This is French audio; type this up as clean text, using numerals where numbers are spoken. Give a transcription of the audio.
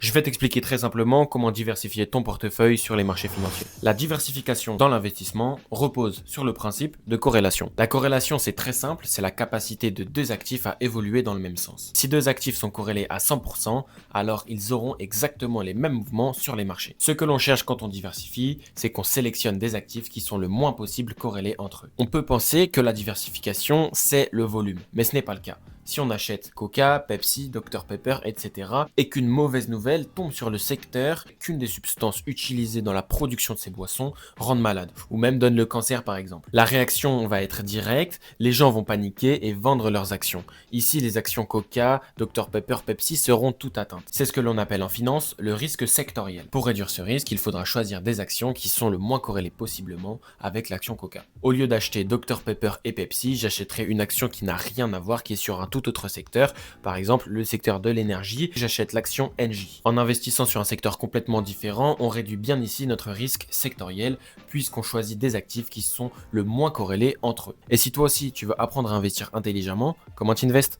Je vais t'expliquer très simplement comment diversifier ton portefeuille sur les marchés financiers. La diversification dans l'investissement repose sur le principe de corrélation. La corrélation, c'est très simple, c'est la capacité de deux actifs à évoluer dans le même sens. Si deux actifs sont corrélés à 100%, alors ils auront exactement les mêmes mouvements sur les marchés. Ce que l'on cherche quand on diversifie, c'est qu'on sélectionne des actifs qui sont le moins possible corrélés entre eux. On peut penser que la diversification, c'est le volume, mais ce n'est pas le cas. Si on achète Coca, Pepsi, Dr Pepper, etc. et qu'une mauvaise nouvelle tombe sur le secteur, qu'une des substances utilisées dans la production de ces boissons rendent malade ou même donne le cancer par exemple. La réaction va être directe, les gens vont paniquer et vendre leurs actions. Ici, les actions Coca, Dr Pepper, Pepsi seront toutes atteintes. C'est ce que l'on appelle en finance le risque sectoriel. Pour réduire ce risque, il faudra choisir des actions qui sont le moins corrélées possiblement avec l'action Coca. Au lieu d'acheter Dr Pepper et Pepsi, j'achèterai une action qui n'a rien à voir, qui est sur un tout autre secteur, par exemple le secteur de l'énergie, j'achète l'action Engie. En investissant sur un secteur complètement différent, on réduit bien ici notre risque sectoriel puisqu'on choisit des actifs qui sont le moins corrélés entre eux. Et si toi aussi tu veux apprendre à investir intelligemment, comment tu investes ?